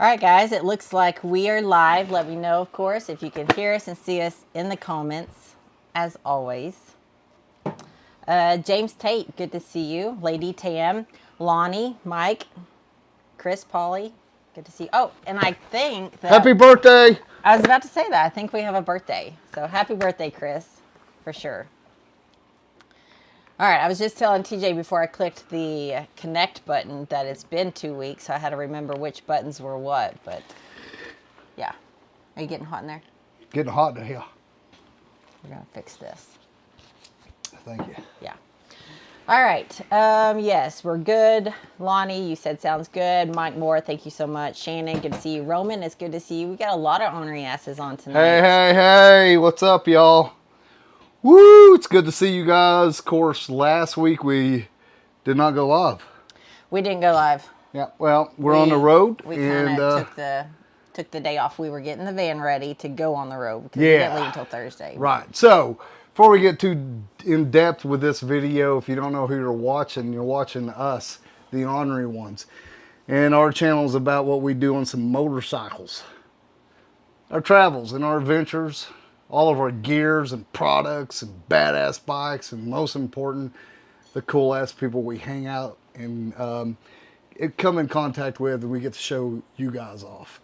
All right, guys, it looks like we are live. Let me know, of course, if you can hear us and see us in the comments, as always. James Tate, good to see you. Lady Tam, Lonnie, Mike, Chris, Polly, good to see you. Oh, and I think that... Happy birthday! I was about to say that. I think we have a birthday. So happy birthday, Chris, for sure. All right, I was just telling TJ before I clicked the connect button that it's been 2 weeks, so I had to remember which buttons were what, but yeah. Are you getting hot in there? Getting hot in here. We're going to fix this. Thank you. Yeah. All right. Yes, we're good. Lonnie, you said sounds good. Mike Moore, thank you so much. Shannon, good to see you. Roman, it's good to see you. We got a lot of ornery asses on tonight. Hey, what's up, y'all? Woo, it's good to see you guys. Of course, last week we did not go live. We didn't go live. Yeah, well, we're on the road. We kind of took the day off. We were getting the van ready to go on the road because we didn't leave until Thursday. Right. So, before we get too in depth with this video, if you don't know who you're watching us, the Ornery Ones. And our channel is about what we do on some motorcycles. Our travels and our adventures. All of our gears and products and badass bikes, and most important, the cool ass people we hang out and come in contact with, and we get to show you guys off.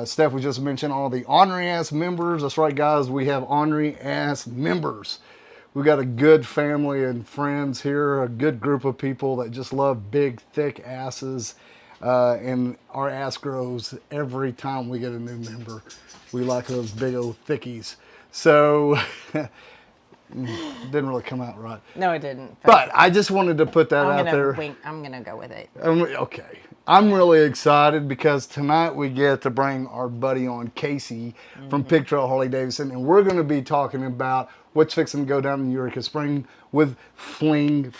Steph was just mentioned all the ornery ass members. That's right, guys. We have ornery ass members. We got a good family and friends here, a good group of people that just love big, thick asses. And our ass grows every time we get a new member. We like those big old thickies. So, didn't really come out right. No, it didn't. But I just wanted to put that out there. I'm going to go with it. Okay. I'm really excited because tonight we get to bring our buddy on, KC, from T.W.R Harley-Davidson. And we're going to be talking about what's fixing to go down in Eureka Springs with Fling.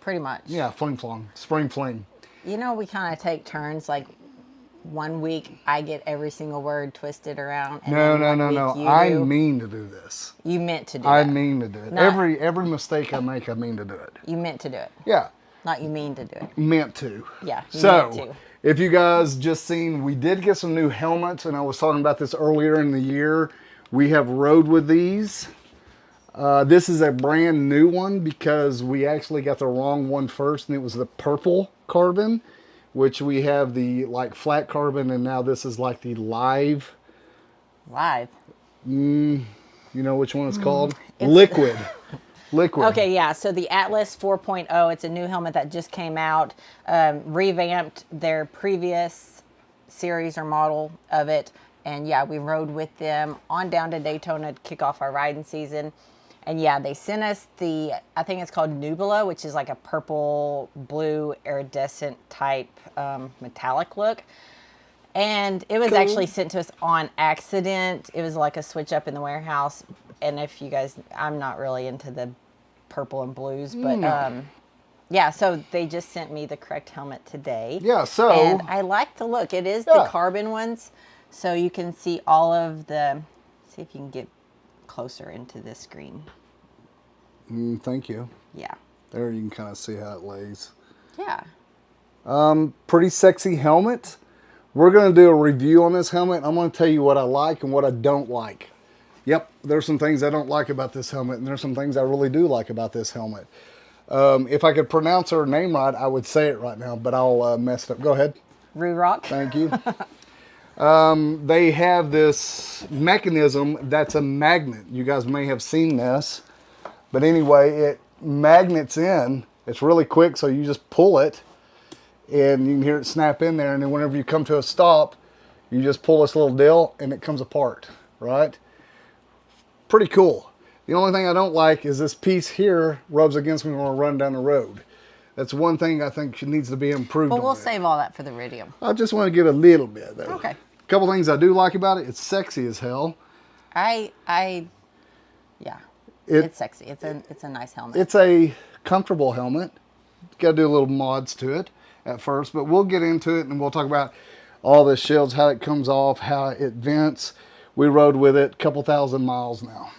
Pretty much. Yeah, Fling. Spring Fling. You know, we kind of take turns, like 1 week I get every single word twisted around. And No. I mean to do this. You meant to do it. I mean to do it. Every mistake I make, I mean to do it. You meant to do it. Yeah. Not you mean to do it. Meant to. Yeah, so, meant to. If you guys just seen, we did get some new helmets, and I was talking about this earlier in the year. We have rode with these. This is a brand new one because we actually got the wrong one first, and it was the purple carbon, which we have the like flat carbon, and now this is like the live. You know which one it's called? Liquid. Okay, yeah. So the Atlas 4.0, it's a new helmet that just came out, revamped their previous series or model of it. And yeah, we rode with them on down to Daytona to kick off our riding season. And yeah, they sent us I think it's called Nubula, which is like a purple, blue, iridescent type metallic look. And it was actually sent to us on accident. It was like a switch up in the warehouse. And if you guys, I'm not really into the purple and blues, but yeah, so they just sent me the correct helmet today. Yeah, so. And I like the look. It is the carbon ones. So you can see all of see if you can get closer into this screen. Thank you. Yeah. There you can kind of see how it lays. Yeah. Pretty sexy helmet. We're going to do a review on this helmet. I'm going to tell you what I like and what I don't like. Yep, there's some things I don't like about this helmet, and there's some things I really do like about this helmet. If I could pronounce her name right, I would say it right now, but I'll mess it up. Go ahead. Rock. Thank you. They have this mechanism that's a magnet. You guys may have seen this. But anyway, it magnets in. It's really quick, so you just pull it, and you can hear it snap in there. And then whenever you come to a stop, you just pull this little deal, and it comes apart, right? Pretty cool. The only thing I don't like is this piece here rubs against me when I run down the road. That's one thing I think needs to be improved on. But we'll save all that for the video. I just want to give a little bit, though. Okay. A couple things I do like about it. It's sexy as hell. Yeah. It's sexy. It's a nice helmet. It's a comfortable helmet. Got to do a little mods to it at first, but we'll get into it and we'll talk about all the shields, how it comes off, how it vents. We rode with it a couple thousand miles now.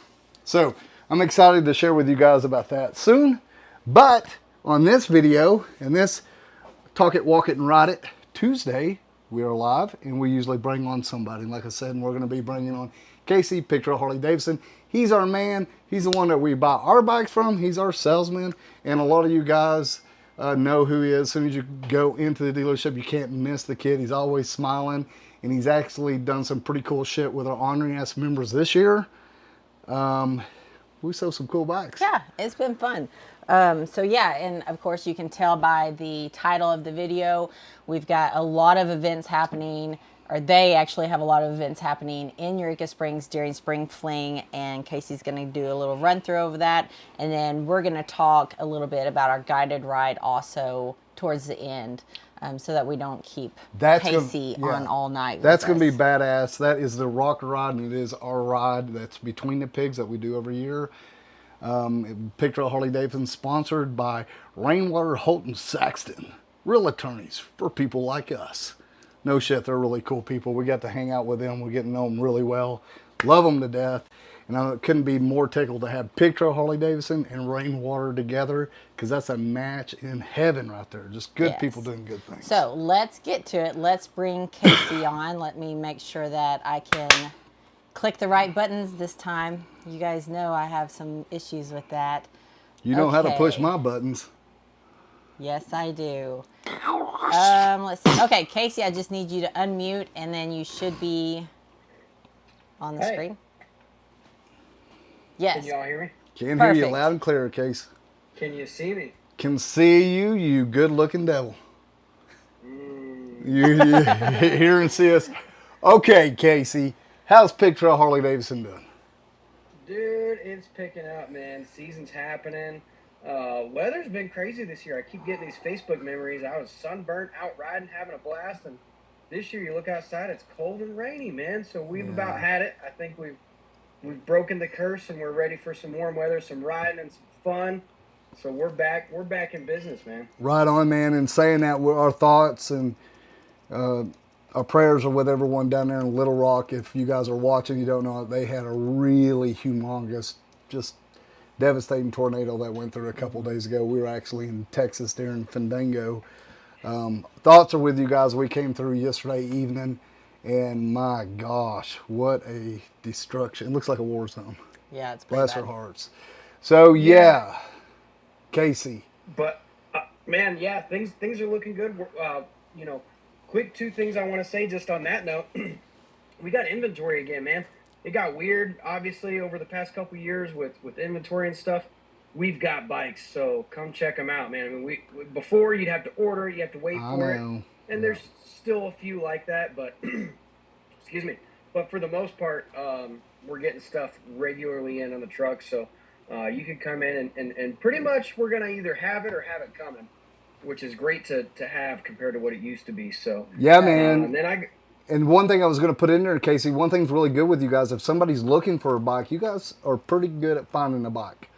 So I'm excited to share with you guys about that soon. But on this video, and this Talk It, Walk It, and Ride It Tuesday, we are live, and we usually bring on somebody. And like I said, we're going to be bringing on KC, picture of Harley-Davidson. He's our man. He's the one that we buy our bikes from. He's our salesman. And a lot of you guys know who he is. As soon as you go into the dealership, you can't miss the kid. He's always smiling. And he's actually done some pretty cool shit with our Ornery members this year. We sold some cool bikes. Yeah, it's been fun. So yeah, and of course you can tell by the title of the video, we've got a lot of events happening, or they actually have a lot of events happening in Eureka Springs during Spring Fling, and Casey's going to do a little run through over that, and then we're going to talk a little bit about our guided ride also towards the end, so that we don't keep Casey on all night. That's going to be badass. That is the rock ride, and it is our ride that's between the pigs that we do every year. Picture of Harley-Davidson, sponsored by Rainwater, Holton, Saxton. Real attorneys for people like us. No shit, they're really cool people. We got to hang out with them. We're getting to know them really well. Love them to death. And I couldn't be more tickled to have Picture of Harley-Davidson and Rainwater together, because that's a match in heaven right there. Just good people doing good things. So let's get to it. Let's bring Casey on. Let me make sure that I can click the right buttons this time. You guys know I have some issues with that. You know how to push my buttons. Yes, I do. Let's see. Okay, Casey, I just need you to unmute, and then you should be on the screen. Yes. Can you all hear me? Can hear you loud and clear, Case. Can you see me? Can see you, you good-looking devil. You hear and see us. Okay, Casey, how's Picture of Harley-Davidson doing? Dude, it's picking up, man. Season's happening. Weather's been crazy this year. I keep getting these Facebook memories. I was sunburnt, out riding, having a blast, and this year you look outside, it's cold and rainy, man. So we've about had it. I think we've broken the curse, and we're ready for some warm weather, some riding, and some fun. So we're back in business, man. Right on, man. And saying that, our thoughts and our prayers are with everyone down there in Little Rock. If you guys are watching, you don't know, they had a really humongous, just devastating tornado that went through a couple days ago. We were actually in Texas there in Fandango. Thoughts are with you guys. We came through yesterday evening, and my gosh, what a destruction. It looks like a war zone. Yeah, it's pretty Bless bad. our hearts. So, yeah. Casey. But, man, yeah, things are looking good. You know, quick two things I want to say just on that note. We got inventory again, man. It got weird, obviously, over the past couple years with inventory and stuff. We've got bikes, so come check them out, man. I mean, before you'd have to order it, you have to wait for it. And there's still a few like that, but, excuse me. But for the most part, we're getting stuff regularly in on the truck, so you can come in and pretty much we're going to either have it or have it coming, which is great to have compared to what it used to be. So yeah, man. And one thing I was going to put in there, Casey, one thing's really good with you guys. If somebody's looking for a bike, you guys are pretty good at finding a bike.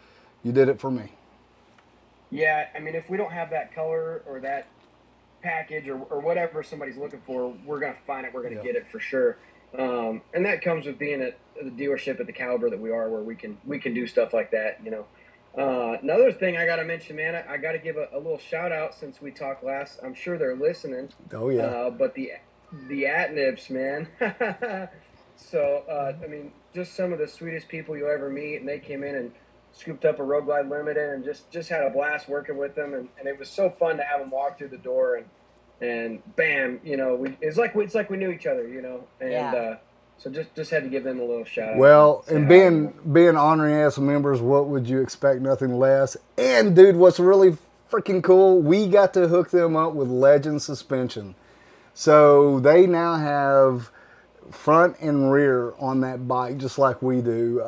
You did it for me. Yeah, I mean, if we don't have that color or that package or whatever somebody's looking for, we're going to find it. We're going to get it for sure. And that comes with being at the dealership at the caliber that we are, where we can do stuff like that, you know. Another thing I got to mention, man, I got to give a little shout out since we talked last. I'm sure they're listening. Oh, yeah. But the at-nips, man. So, I mean, just some of the sweetest people you'll ever meet, and they came in and scooped up a Road Glide Limited and just had a blast working with them, and it was so fun to have them walk through the door and bam, you know, it's like we knew each other, you know, and so just had to give them a little shout out. Well, and being Ornery members, what would you expect? Nothing less. And dude, what's really freaking cool, we got to hook them up with Legend suspension. So they now have front and rear on that bike, just like we do.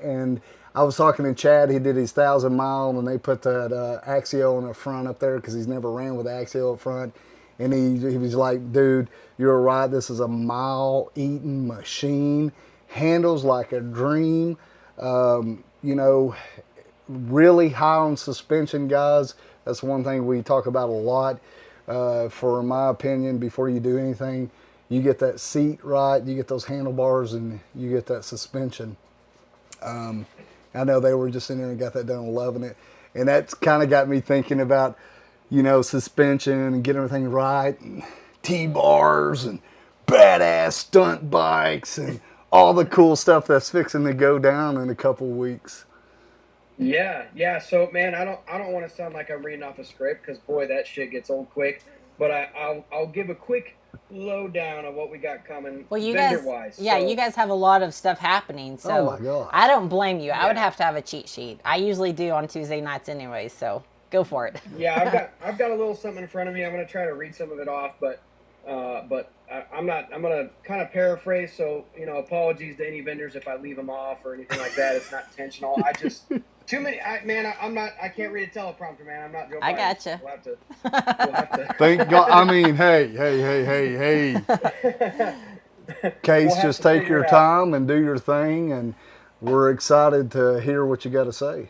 And I was talking to Chad. He did his 1,000-mile, and they put that Axio on the front up there because he's never ran with Axio up front. And he was like, dude, you're right. This is a mile-eating machine. Handles like a dream. You know, really high on suspension, guys. That's one thing we talk about a lot. For my opinion, before you do anything, you get that seat right, you get those handlebars, and you get that suspension. I know they were just in there and got that done, loving it. And that's kind of got me thinking about, you know, suspension and getting everything right. T.W.Rs and badass stunt bikes and all the cool stuff that's fixing to go down in a couple weeks. Yeah. So, man, I don't want to sound like I'm reading off a script because, boy, that shit gets old quick. But I'll give a quick lowdown of what we got coming. Well, you guys, vendor-wise. yeah, So, you guys have a lot of stuff happening. So Oh my gosh. I don't blame you. I would Yeah. have to have a cheat sheet. I usually do on Tuesday nights anyway. So go for it. yeah, I've got a little something in front of me. I'm gonna try to read some of it off, but I'm gonna kind of paraphrase. So, you know, apologies to any vendors if I leave them off or anything like that. It's not intentional. I just too many. I can't read a teleprompter, man. I'm not Joe Biden. I gotcha. We'll have to. Thank God. I mean, hey. Case, We'll have just to take figure your it out. time and do your thing, and we're excited to hear what you got to say.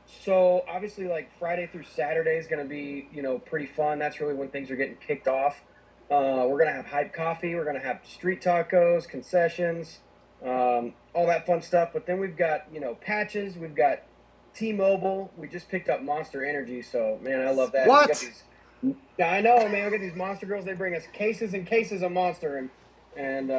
So obviously, like Friday through Saturday is going to be, you know, pretty fun. That's really when things are getting kicked off. We're going to have hype coffee. We're going to have street tacos, concessions, all that fun stuff. But then we've got, you know, patches. We've got T-Mobile. We just picked up Monster Energy. So, man, I love that. What? We got yeah, I know, man. We got these Monster girls. They bring us cases and cases of Monster, and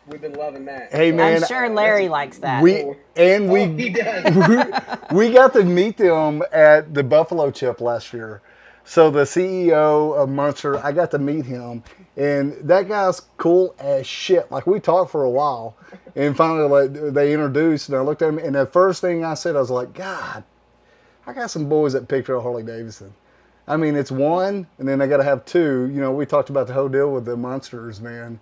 we've been loving that. Hey, man, I'm sure Larry likes that. We He does. we got to meet them at the Buffalo Chip last year. So the CEO of Munster, I got to meet him, and that guy's cool as shit. Like, we talked for a while, and finally, like, they introduced, and I looked at him, and the first thing I said, I was like, God, I got some boys that picture a Harley-Davidson. I mean, it's one, and then I got to have two. You know, we talked about the whole deal with the Munsters, man.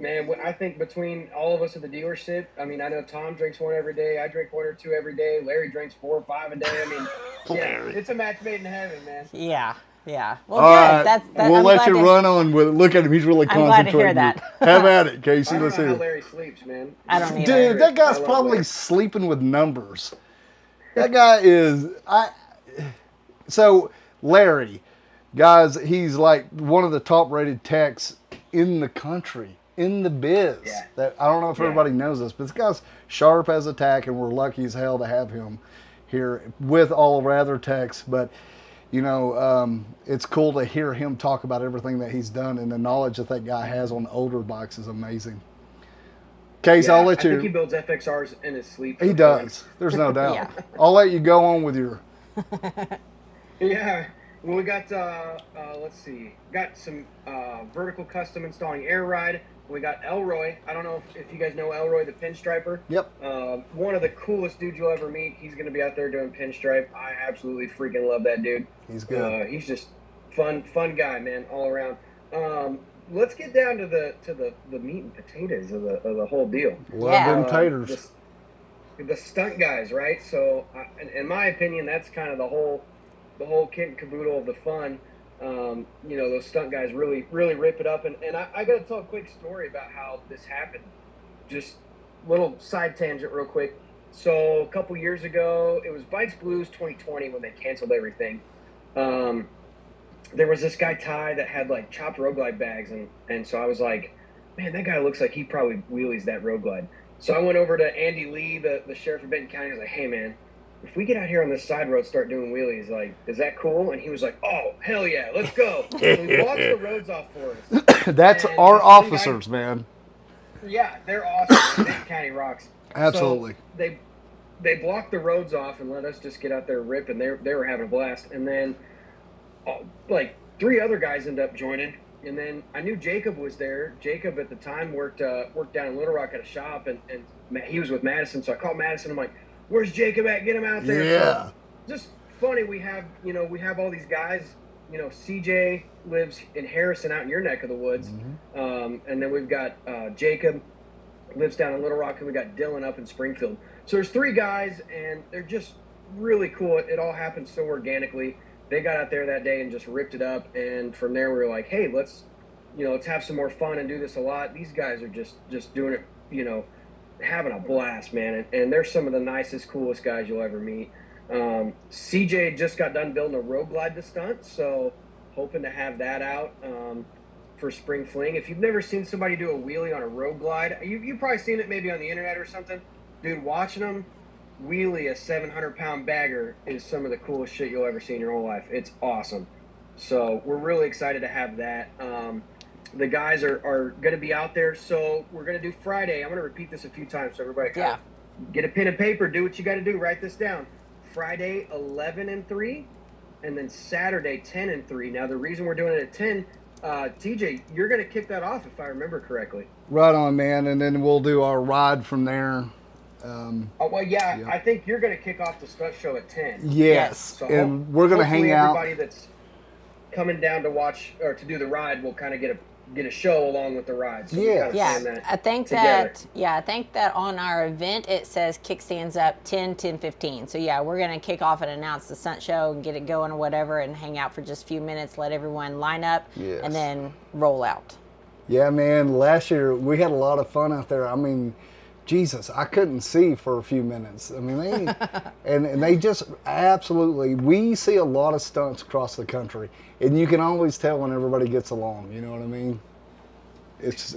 Man, I think between all of us at the dealership, I mean, I know Tom drinks one every day. I drink 1 or 2 every day. Larry drinks 4 or 5 a day. I mean, yeah, it's a match made in heaven, man. Yeah. Well, All good. right, That's we'll I'm let glad you to- run on with it. Look at him; he's really I'm glad to hear concentrating. that. Have at it, Casey. I don't Let's know hear how it. Larry sleeps, man. I don't either. Dude, that guy's I love probably Larry. sleeping with numbers. That guy is. So Larry, guys, he's like one of the top-rated techs in the country, in the biz. Yeah. That I don't know if Yeah. everybody knows this, but this guy's sharp as a tack, and we're lucky as hell to have him here with all of our other techs. But you know, it's cool to hear him talk about everything that he's done, and the knowledge that guy has on older bikes is amazing. Case, Yeah, I'll let I think he you. builds FXRs in his sleep. He does. There's no doubt. Yeah. I'll let you go on with your. Yeah. Well, we got, let's see, got some vertical custom installing air ride. We got Elroy. I don't know if you guys know Elroy, the pinstriper. Yep. One of the coolest dudes you'll ever meet. He's going to be out there doing pinstripe. I absolutely freaking love that dude. He's good. He's just fun guy, man, all around. Let's get down to the meat and potatoes of the whole deal. Love Yeah. them taters. The stunt guys, right? So, in my opinion, that's kind of the whole kit and caboodle of the fun. You know, those stunt guys really rip it up. And I got to tell a quick story about how this happened. Just little side tangent real quick. So a couple years ago, it was Bikes Blues 2020 when they canceled everything. There was this guy, Ty, that had like chopped road glide bags. And so I was like, man, that guy looks like he probably wheelies that road glide. So I went over to Andy Lee, the sheriff of Benton County. I was like, hey, man, if we get out here on this side road, start doing wheelies, like, is that cool? And he was like, oh, hell yeah, let's go. So he blocks the roads off for us. That's And our this one guy- officers, man. Yeah, they're awesome. Benton County rocks. Absolutely. So they blocked the roads off and let us just get out there and rip, and they were having a blast. And then, like, 3 other guys ended up joining. And then I knew Jacob was there. Jacob at the time worked down in Little Rock at a shop, and he was with Madison. So I called Madison. I'm like, "Where's Jacob at? Get him out there!" Yeah. So, just funny. We have all these guys. You know, CJ lives in Harrison, out in your neck of the woods, and then we've got Jacob lives down in Little Rock, and we got Dylan up in Springfield. So there's 3 guys, and they're just really cool. It all happened so organically. They got out there that day and just ripped it up, and from there we were like, hey, let's have some more fun and do this a lot. These guys are just doing it, having a blast, man, and they're some of the nicest, coolest guys you'll ever meet. CJ just got done building a road glide to Stunt, so hoping to have that out for Spring Fling. If you've never seen somebody do a wheelie on a road glide, you've probably seen it maybe on the internet or something. Dude, watching them wheelie a 700-pound bagger is some of the coolest shit you'll ever see in your whole life. It's awesome. So we're really excited to have that. The guys are going to be out there. So we're going to do Friday. I'm going to repeat this a few times so everybody kind of get a pen and paper, do what you got to do, write this down. Friday, 11 and 3, and then Saturday, 10 and 3. Now, the reason we're doing it at 10, TJ, you're going to kick that off if I remember correctly. Right on, man. And then we'll do our ride from there. I think you're going to kick off the stunt show at 10. Yes. So and we're going to hang out. Everybody that's coming down to watch or to do the ride will kind of get a show along with the ride. So I think that on our event it says kickstands up 10:15. So yeah, we're gonna kick off and announce the stunt show and get it going or whatever, and hang out for just a few minutes, let everyone line up, and then roll out. Yeah, man. Last year we had a lot of fun out there. I mean, Jesus, I couldn't see for a few minutes. I mean, they and they just absolutely. We see a lot of stunts across the country, and you can always tell when everybody gets along. You know what I mean? It's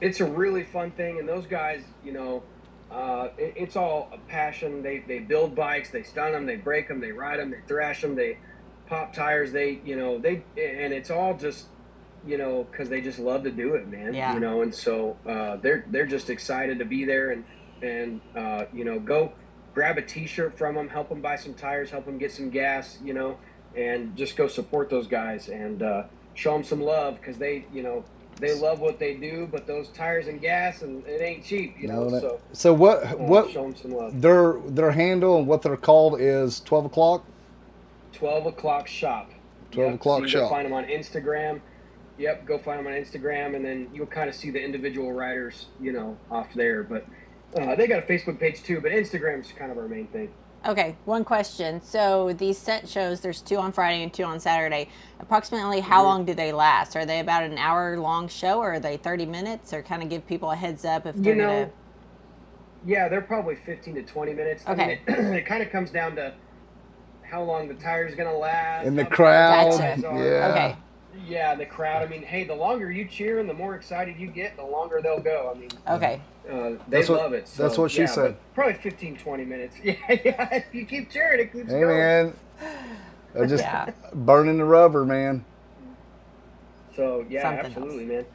it's a really fun thing, and those guys, you know, it's all a passion. They build bikes, they stunt them, they break them, they ride them, they thrash them, they pop tires, and it's all just, you know, because they just love to do it, man. You know, and so they're just excited to be there, and you know, go grab a T-shirt from them, help them buy some tires, help them get some gas, you know, and just go support those guys and show them some love, because they, you know, they love what they do, but those tires and gas, and it ain't cheap, you know. So what show them some love. Their handle and what they're called is 12 o'clock. 12 o'clock shop. 12 o'clock so shop. Go find them on Instagram. Yep, go find them on Instagram, and then you'll kind of see the individual riders, you know, off there. But they got a Facebook page too, but Instagram's kind of our main thing. Okay, one question. So these stunt shows, there's 2 on Friday and 2 on Saturday. Approximately how long do they last? Are they about an hour-long show, or are they 30 minutes, or kind of give people a heads up if they're going to... Yeah, they're probably 15 to 20 minutes. Okay. I mean, it kind of comes down to how long the tire's going to last. And the crowd. Gotcha. Yeah. Okay. Yeah, the crowd. I mean, hey, the longer you cheer and the more excited you get, the longer they'll go. I mean, okay. They love it. So, that's what she said. Probably 15, 20 minutes. Yeah. If you keep cheering, it keeps going. Man, just burning the rubber, man. So, absolutely, man.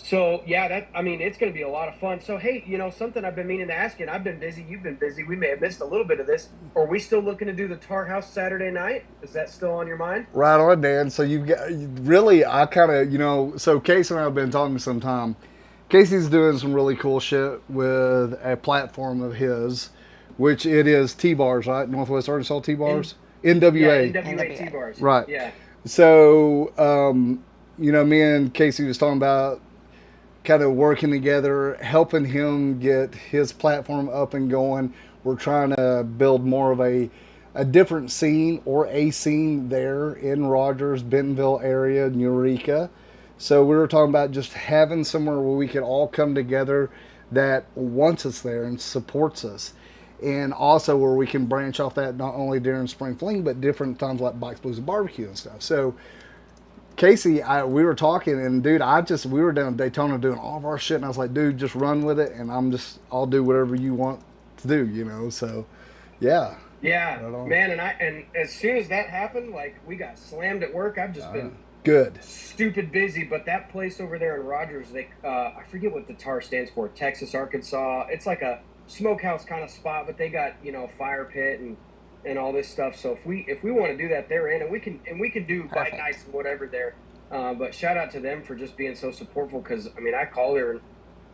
So, it's going to be a lot of fun. So, hey, you know, something I've been meaning to ask you, and I've been busy, you've been busy. We may have missed a little bit of this. Are we still looking to do the Tar House Saturday night? Is that still on your mind? Right on, Dan. So you've got, really, I kind of, you know, so Casey and I have been talking some time. Casey's doing some really cool shit with a platform of his, which it is T.W.R's, right? Northwest Arkansas T.W.R's? NWA. Yeah, NWA T.W.R's. Right. Yeah. So, you know, me and Casey was talking about kind of working together, helping him get his platform up and going. We're trying to build more of a different scene, or a scene there in Rogers, Bentonville area, in Eureka. So we were talking about just having somewhere where we could all come together that wants us there and supports us. And also where we can branch off that not only during Spring Fling, but different times like Bikes, Blues, and Barbecue and stuff. So Casey, we were talking, and dude, we were down in Daytona doing all of our shit, and I was like, dude, just run with it, and I'll do whatever you want to do, you know. So, yeah. Yeah, man, and as soon as that happened, like, we got slammed at work. I've just been good, stupid busy. But that place over there in Rogers, I forget what the TAR stands for, Texas, Arkansas. It's like a smokehouse kind of spot, but they got, you know, a fire pit and all this stuff. So if we want to do that, they're in, and we can do bike nights and whatever there. But shout out to them for just being so supportful, because I mean, I called her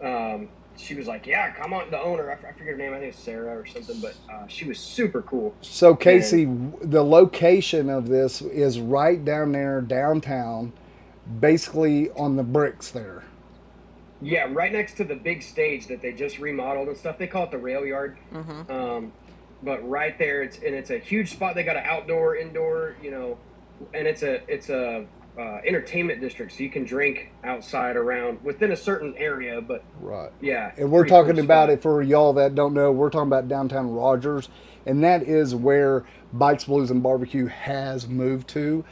and she was like, yeah, come on. The owner, I forget her name, I think it's Sarah or something, but she was super cool. So Casey, the location of this is right down there downtown, basically on the bricks there. Yeah, right next to the big stage that they just remodeled and stuff. They call it the rail yard. Mm-hmm. But right there, it's a huge spot. They got an outdoor, indoor, you know, and it's a entertainment district, so you can drink outside around within a certain area. But yeah, and we're talking about it for y'all that don't know. We're talking about downtown Rogers, and that is where Bikes, Blues, and Barbecue has moved to.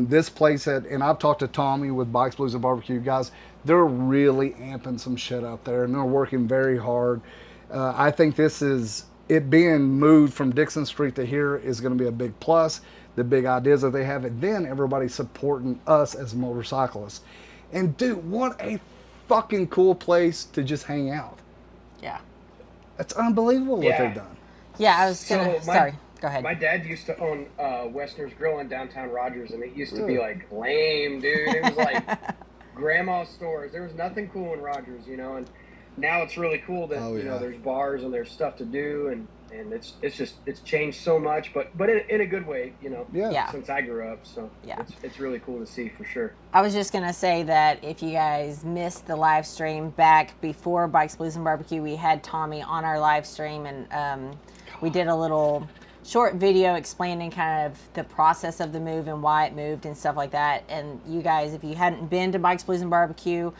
This place and I've talked to Tommy with Bikes, Blues, and Barbecue guys. They're really amping some shit up there, and they're working very hard. I think it being moved from Dixon Street to here is going to be a big plus. the big ideas that they have, and then everybody supporting us as motorcyclists. And dude, what a fucking cool place to just hang out. Yeah. It's unbelievable what Yeah. they've done. Yeah, I was gonna. Sorry, go ahead. My dad used to own Westner's Grill in downtown Rogers, and it used to be like lame, dude. It was like grandma's stores. There was nothing cool in Rogers, you know. And now it's really cool that you know there's bars and there's stuff to do, and it's changed so much, but in a good way, you know. Yeah. Since I grew up, so yeah, it's really cool to see for sure. I was just gonna say that if you guys missed the live stream back before Bikes, Blues, and Barbecue, we had Tommy on our live stream, and we did a little short video explaining kind of the process of the move and why it moved and stuff like that. And you guys, if you hadn't been to Bikes, Blues, and Barbecue,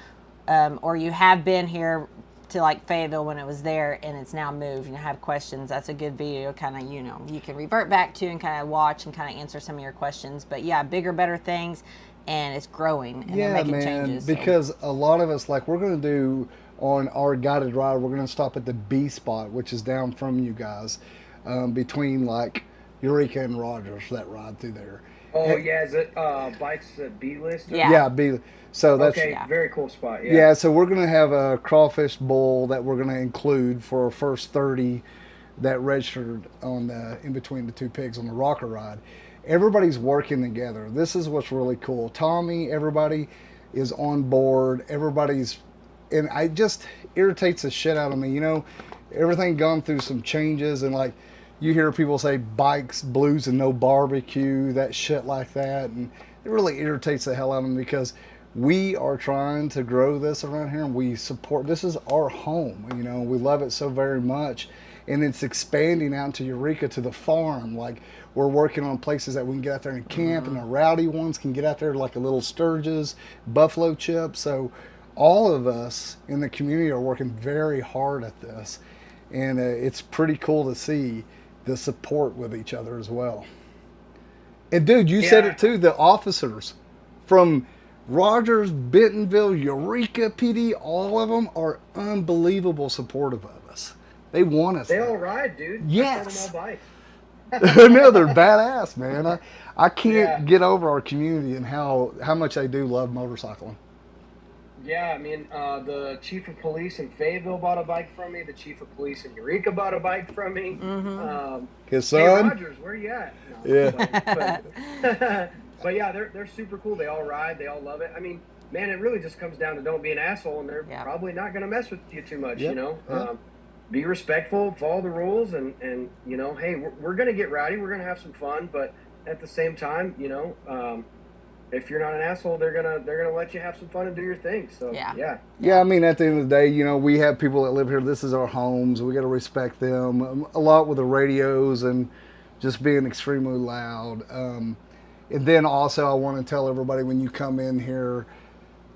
or you have been here to like Fayetteville when it was there and it's now moved and you have questions, that's a good video kind of, you know, you can revert back to and kind of watch and kind of answer some of your questions. But yeah, bigger, better things, and it's growing and they're making changes. Because a lot of us, like we're going to do on our guided ride, we're going to stop at the B spot, which is down from you guys, between like Eureka and Rogers, that ride through there. Oh, yeah, is it Bikes B list? Yeah. Yeah, B. So that's okay, very cool spot. Yeah. Yeah, so we're going to have a crawfish bowl that we're going to include for our first 30 that registered on the in between the two pigs on the rocker ride. Everybody's working together. This is what's really cool. Tommy, everybody is on board. Everybody's, and it just irritates the shit out of me. You know, everything gone through some changes, and like you hear people say bikes, blues, and no barbecue, that shit like that, and it really irritates the hell out of me because we are trying to grow this around here, and we support. This is our home, you know. We love it so very much, and it's expanding out to Eureka, to the farm. Like we're working on places that we can get out there and camp, and the rowdy ones can get out there like a little Sturgis, buffalo chip. So all of us in the community are working very hard at this, and it's pretty cool to see the support with each other as well. And dude, you said it too. The officers from Rogers, Bentonville, Eureka PD, all of them are unbelievable supportive of us. They want us. They all ride, dude. Yes. I them all bike. No, they're badass, man. I can't get over our community and how much they do love motorcycling. Yeah, I mean, the chief of police in Fayetteville bought a bike from me. The chief of police in Eureka bought a bike from me. His Hey, son? Rogers, where you at? No, Yeah. but yeah, they're super cool. They all ride. They all love it. I mean, man, it really just comes down to don't be an asshole, and they're probably not going to mess with you too much, you know? Be respectful, follow the rules, and you know, hey, we're going to get rowdy. We're going to have some fun, but at the same time, you know, if you're not an asshole, they're gonna let you have some fun and do your thing. So yeah. I mean, at the end of the day, you know, we have people that live here. This is our homes. We got to respect them a lot with the radios and just being extremely loud. And then also, I want to tell everybody when you come in here,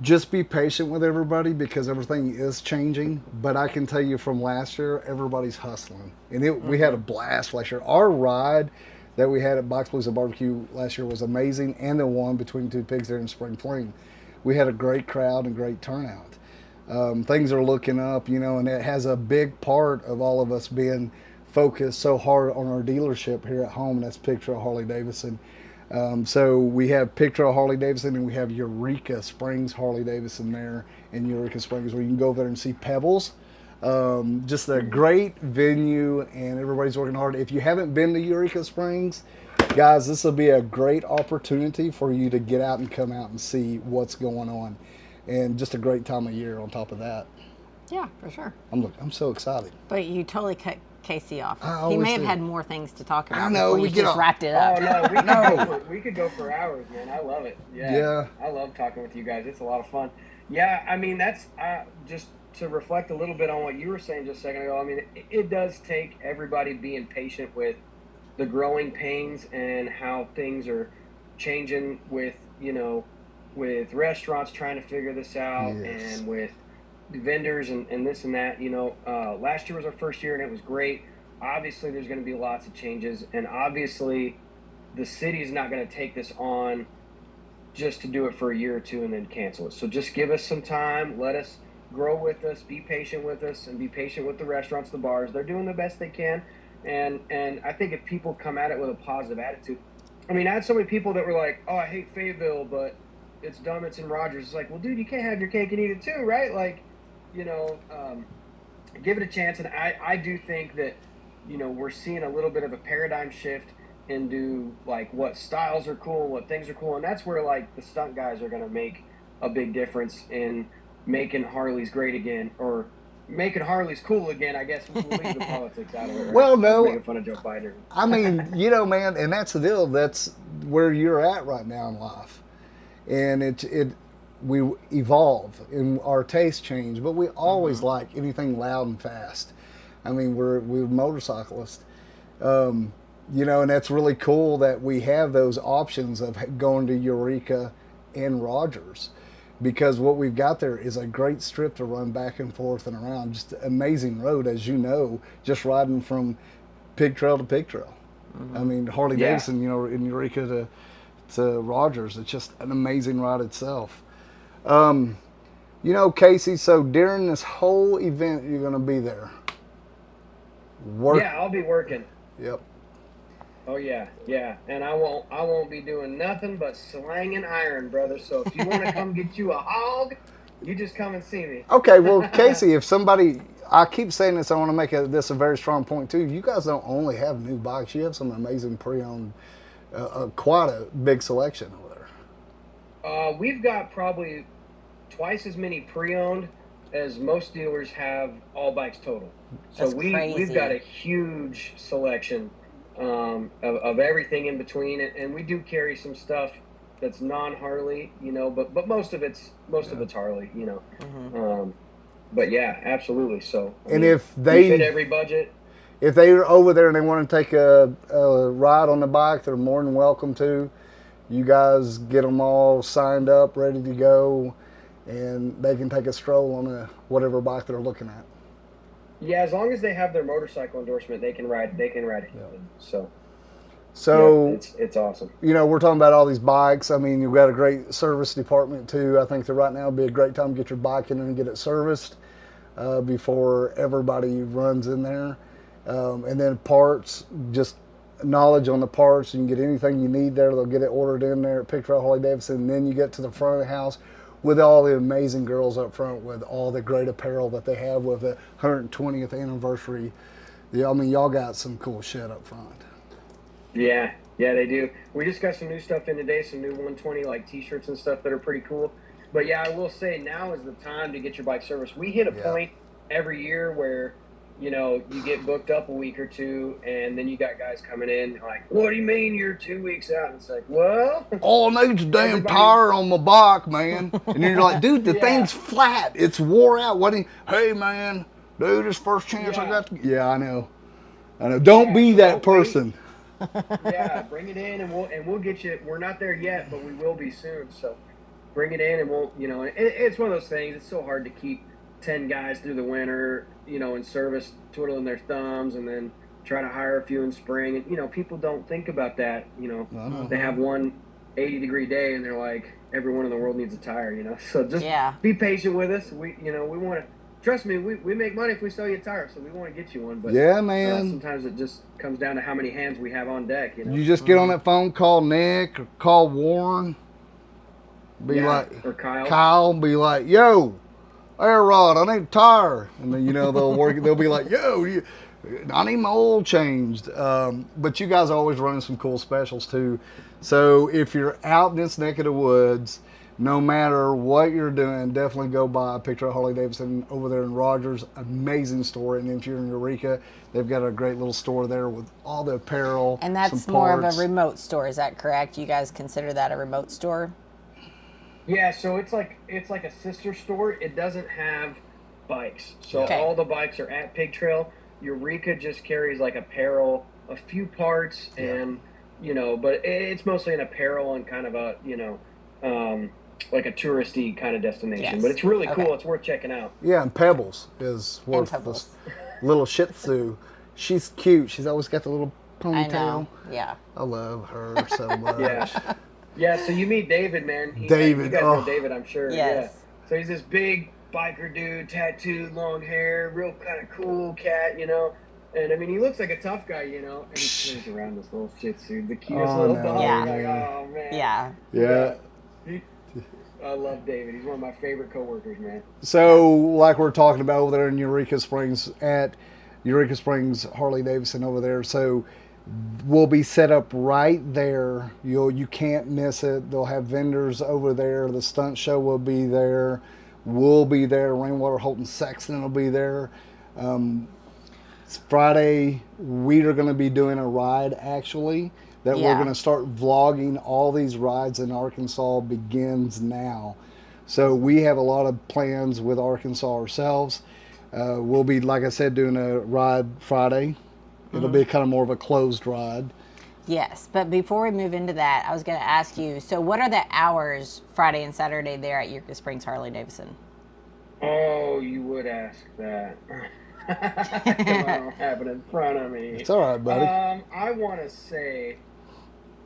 just be patient with everybody because everything is changing. But I can tell you from last year, everybody's hustling, and we had a blast last year. Our ride that we had at Bikes, Blues, and Barbecue last year was amazing, and the one between two pigs there in Spring Fling. We had a great crowd and great turnout. Things are looking up, you know, and it has a big part of all of us being focused so hard on our dealership here at home, and that's T.W.R Harley-Davidson. So we have T.W.R Harley-Davidson, and we have Eureka Springs Harley-Davidson there in Eureka Springs, where you can go over there and see Pebbles. Just a great venue, and everybody's working hard. If you haven't been to Eureka Springs, guys, this will be a great opportunity for you to get out and come out and see what's going on, and just a great time of year on top of that. Yeah, for sure. I'm so excited. But you totally cut KC off. I He may always have do. had more things to talk about. I know, before we you get just off. wrapped it up. Oh no, we could go for hours, man. I love it. Yeah. I love talking with you guys. It's a lot of fun. Yeah, I mean that's just to reflect a little bit on what you were saying just a second ago. I mean, it does take everybody being patient with the growing pains and how things are changing with, you know, with restaurants trying to figure this out and with vendors and this and that. You know, last year was our first year and it was great. Obviously, there's going to be lots of changes, and obviously the city is not going to take this on just to do it for a year or two and then cancel it. So just give us some time. Let us grow with us, be patient with us, and be patient with the restaurants, the bars. They're doing the best they can, and I think if people come at it with a positive attitude, I mean, I had so many people that were like, "Oh, I hate Fayetteville, but it's dumb. It's in Rogers." It's like, well, dude, you can't have your cake and eat it too, right? Like, you know, give it a chance. And I do think that, you know, we're seeing a little bit of a paradigm shift into like what styles are cool, what things are cool, and that's where like the stunt guys are going to make a big difference in making Harleys great again, or making Harleys cool again. I guess we'll leave the politics out of it. Right? Well, no. Making fun of Joe Biden. I mean, you know, man, and that's the deal. That's where you're at right now in life, and we evolve and our tastes change, but we always like anything loud and fast. I mean, we're motorcyclists, you know, and that's really cool that we have those options of going to Eureka and Rogers, because what we've got there is a great strip to run back and forth and around. Just an amazing road, as you know, just riding from pig trail to pig trail. I mean, Harley-Davidson, you know, in Eureka to Rogers, it's just an amazing ride itself. You know, Casey, so during this whole event, you're going to be there. Yeah, I'll be working. Yep. Oh yeah, and I won't be doing nothing but slanging iron, brother. So if you want to come get you a hog, you just come and see me. Okay, well, Casey, if somebody, I keep saying this, I want to make this a very strong point too. You guys don't only have new bikes; you have some amazing pre-owned, quite a big selection over there. We've got probably twice as many pre-owned as most dealers have all bikes total. So That's we've crazy. got a huge selection of everything in between, and we do carry some stuff that's non-Harley, you know, but most of it's Harley, you know. But yeah, absolutely. So I mean, if we they fit every budget. If they're over there and they want to take a ride on the bike, they're more than welcome to. You guys get them all signed up, ready to go, and they can take a stroll on whatever bike they're looking at. Yeah, as long as they have their motorcycle endorsement, they can ride it. Yeah. So yeah, it's awesome. You know, we're talking about all these bikes. I mean, you've got a great service department too. I think that right now would be a great time to get your bike in and get it serviced before everybody runs in there. And then parts, just knowledge on the parts. You can get anything you need there. They'll get it ordered in there at Picture Harley-Davidson. And then you get to the front of the house with all the amazing girls up front with all the great apparel that they have with the 120th anniversary. Yeah, I mean, y'all got some cool shit up front. Yeah, they do. We just got some new stuff in today, some new 120 like t-shirts and stuff that are pretty cool. But yeah, I will say now is the time to get your bike serviced. We hit a point every year where, you know, you get booked up a week or two, and then you got guys coming in like, "What do you mean you're 2 weeks out?" And it's like, well, all I need's a damn tire on my bike, man. And then you're like, dude, the thing's flat. It's wore out. Hey, man, dude, it's first chance I got. Yeah, I know. Don't be that person. Yeah, bring it in, and we'll get you. We're not there yet, but we will be soon. So bring it in, and we'll, you know, it's one of those things. It's so hard to keep 10 guys through the winter, you know, in service, twiddling their thumbs, and then try to hire a few in spring. And, you know, people don't think about that. You know, they have one 80-degree day, and they're like, everyone in the world needs a tire, you know. So just be patient with us. We want to, trust me, we make money if we sell you a tire, so we want to get you one. But yeah, man. Sometimes it just comes down to how many hands we have on deck, you know. You just get on that phone, call Nick or call Warren. Or Kyle, be like, yo, Air Rod, I need a tire. And then, you know, they'll be like, yo, I need my oil changed. But you guys are always running some cool specials too. So if you're out in this neck of the woods, no matter what you're doing, definitely go by Picture Harley-Davidson over there in Rogers. Amazing store. And if you're in Eureka, they've got a great little store there with all the apparel. And that's more of a remote store, is that correct? You guys consider that a remote store? Yeah, so it's like a sister store. It doesn't have bikes. So all the bikes are at Pig Trail. Eureka just carries like apparel, a few parts, and, you know, but it's mostly an apparel and kind of a, you know, like a touristy kind of destination. Yes. But it's really cool. It's worth checking out. Yeah, and Pebbles is worth this little Shih Tzu. She's cute. She's always got the little ponytail. I know. Yeah. I love her so much. Yeah, so you meet David, man. David. You guys know David, I'm sure. Yes. Yeah. So he's this big biker dude, tattooed, long hair, real kind of cool cat, you know. And I mean, he looks like a tough guy, you know, and he carries around this little Shih Tzu, the cutest Oh, little no, dog. Yeah. Like, yeah. oh man. Yeah. Yeah. He, I love David. He's one of my favorite coworkers, man. So, like we're talking about over there in Eureka Springs at Eureka Springs Harley-Davidson over there. So, we'll be set up right there. You can't miss it. They'll have vendors over there. The stunt show will be there. We'll be there. Rainwater Holton Sexton will be there. It's Friday. We are going to be doing a ride actually that we're Yeah. going to start vlogging. All these rides in Arkansas begins now. So we have a lot of plans with Arkansas ourselves. We'll be, like I said, doing a ride Friday. It'll be kind of more of a closed ride. Yes, but before we move into that, I was going to ask you, so what are the hours Friday and Saturday there at Eureka Springs Harley-Davidson? Oh, you would ask that. I don't have it in front of me. It's all right, buddy. I want to say,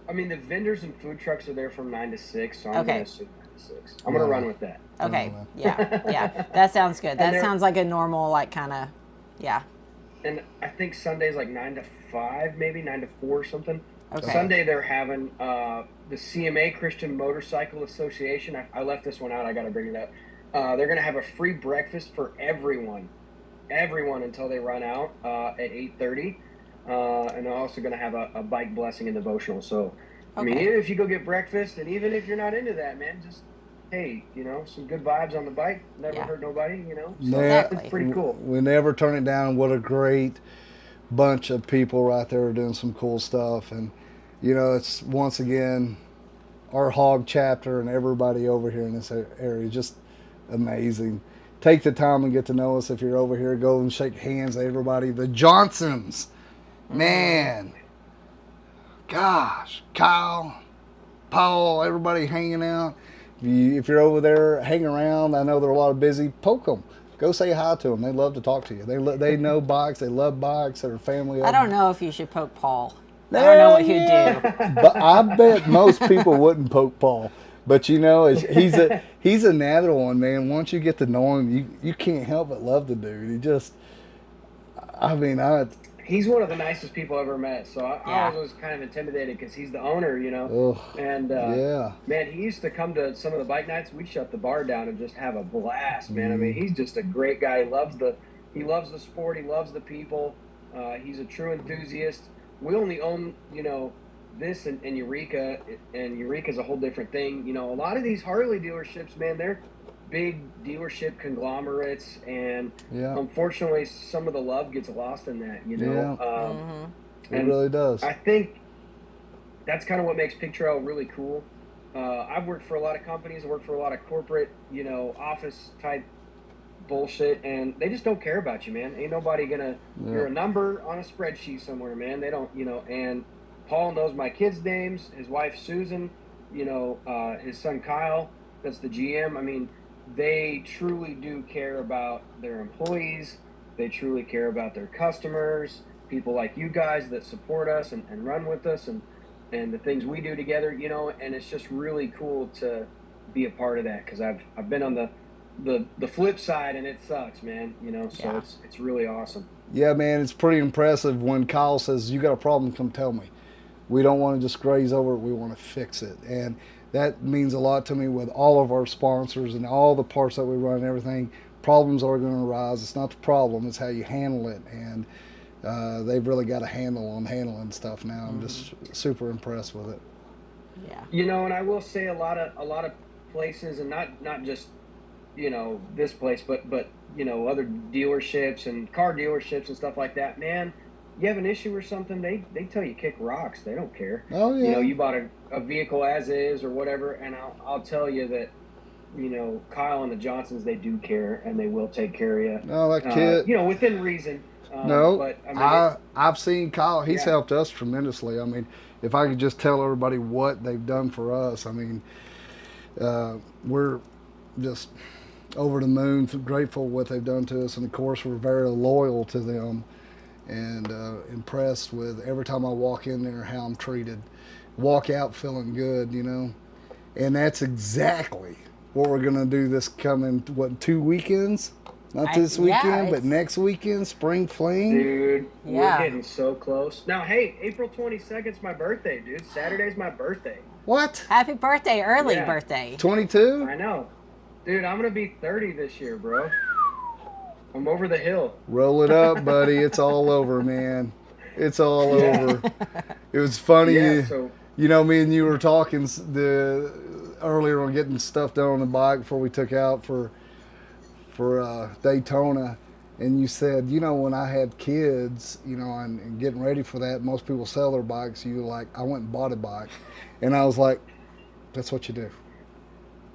I mean, the vendors and food trucks are there from 9 to 6, so I'm Okay. going to assume 9 to 6. I'm going to run with that. Okay, know. yeah, that sounds good. That there- sounds like a normal, like, kind of, yeah. And I think Sunday's like 9 to 5, maybe 9 to 4 or something. Okay. Sunday they're having the CMA Christian Motorcycle Association. I left this one out. I got to bring it up. They're going to have a free breakfast for everyone until they run out at 8:30. And they're also going to have a bike blessing and devotional. So, I mean, Okay. even if you go get breakfast, and even if you're not into that, man, just hey, you know, some good vibes on the bike. Never Yeah. hurt nobody, you know. So Exactly. it's pretty cool. We never turn it down. What a great bunch of people right there doing some cool stuff. And, you know, it's once again our hog chapter and everybody over here in this area. Just amazing. Take the time and get to know us. If you're over here, go and shake hands with everybody. The Johnsons, man, gosh, Kyle, Paul, everybody hanging out. If you're over there, hang around. I know they're a lot of busy. Poke them. Go say hi to them. They love to talk to you. They know bikes. They love bikes. They're a family. I don't know if you should poke Paul. I don't know what he'd do. But I bet most people wouldn't poke Paul. But you know, he's a natural one, man. Once you get to know him, you can't help but love the dude. He just, I mean, He's one of the nicest people I've ever met. So I Yeah. was kind of intimidated because he's the owner, you know. ugh, And yeah. man, he used to come to some of the bike nights. We'd shut the bar down and just have a blast, man. I mean, he's just a great guy. He loves the sport. He loves the people. He's a true enthusiast. We only own, you know, this and Eureka, and Eureka's a whole different thing. You know, a lot of these Harley dealerships, man, they're big dealership conglomerates, and Yeah. unfortunately, some of the love gets lost in that. You know, It and really does. I think that's kind of what makes Pig Trail really cool. I've worked for a lot of companies. I worked for a lot of corporate, you know, office type bullshit, and they just don't care about you, man. Ain't nobody gonna. You're a number on a spreadsheet somewhere, man. They don't, you know. And Paul knows my kids' names. His wife Susan, you know, his son Kyle. That's the GM. I mean, they truly do care about their employees. They truly care about their customers. People like you guys that support us and run with us, and the things we do together, you know. And it's just really cool to be a part of that, because I've been on the flip side, and it sucks, man, you know. So Yeah. it's really awesome. Yeah, man, it's pretty impressive when Kyle says, "You got a problem, come tell me. We don't want to just graze over it, we want to fix it." And that means a lot to me with all of our sponsors and all the parts that we run and everything. Problems are going to arise. It's not the problem, it's how you handle it. And they've really got a handle on handling stuff now. I'm just super impressed with it. Yeah. You know, and I will say a lot of places, and not just, you know, this place, but you know, other dealerships and car dealerships and stuff like that, man. You have an issue or something, they tell you kick rocks. They don't care. Oh, yeah. You know, you bought a vehicle as is or whatever, and I'll tell you that, you know, Kyle and the Johnsons, they do care, and they will take care of you. No, that kid. You know, within reason. No, But I mean, I've seen Kyle. He's Yeah. helped us tremendously. I mean, if I could just tell everybody what they've done for us, I mean, we're just over the moon, grateful what they've done to us, and of course, we're very loyal to them, and impressed with every time I walk in there how I'm treated. Walk out feeling good, you know, and that's exactly what we're gonna do this coming 2 weekends. Not this weekend, but it's- next weekend, Spring Fling. Dude, Yeah. we're getting so close. Now, hey, April 22nd's my birthday, dude. Saturday's my birthday. What? Happy birthday, early Yeah. birthday. 22? I know. Dude, I'm going to be 30 this year, bro. I'm over the hill. Roll it up, buddy. It's all over, man. It's all over. It was funny. Yeah, so You know, me and you were talking earlier on getting stuff done on the bike before we took out for Daytona, and you said, you know, when I had kids, you know, and getting ready for that, most people sell their bikes. You were like, I went and bought a bike, and I was like, that's what you do.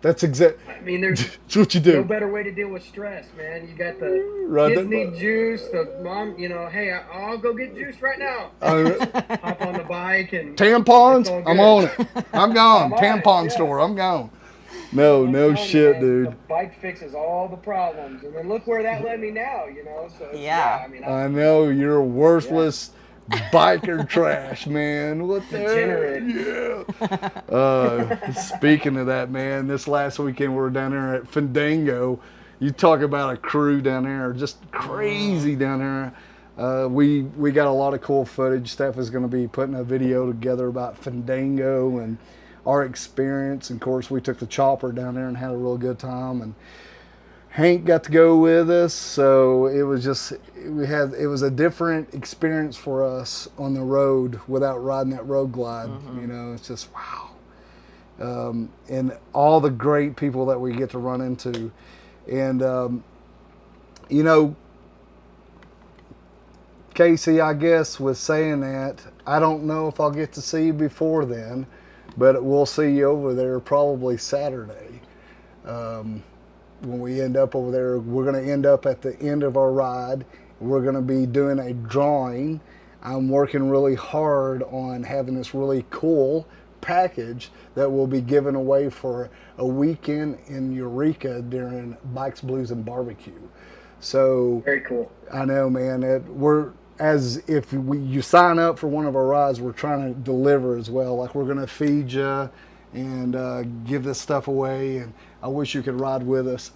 That's I mean, there's That's what you no do. better way to deal with stress, man. You got the Right, kids need juice. The mom, you know, hey, I'll go get juice right now. Hop on the bike and Tampons? it's all I'm good. on it. I'm gone. I'm on it, Tampon yeah. store. I'm gone. No, I'm no telling you, shit, man, dude. The bike fixes all the problems, and then look where that led me now. You know, so it's, Yeah. I mean, I know you're worthless biker trash, man. What the Degenerate. Yeah. Speaking of that, man, this last weekend we were down there at Fandango. You talk about a crew down there, just crazy down there. We got a lot of cool footage. Steph is going to be putting a video together about Fandango and our experience. And of course, we took the chopper down there and had a real good time. And Hank got to go with us, so it was just it was a different experience for us on the road without riding that road glide. You know, it's just wow. And all the great people that we get to run into, and you know, Casey, I guess with saying that, I don't know if I'll get to see you before then, but we'll see you over there probably Saturday. When we end up over there, we're going to end up at the end of our ride. We're going to be doing a drawing. I'm working really hard on having this really cool package that will be given away for a weekend in Eureka during Bikes, Blues, and Barbecue. So very cool. I know, man. You sign up for one of our rides, we're trying to deliver as well. Like, we're going to feed you and give this stuff away, and I wish you could ride with us.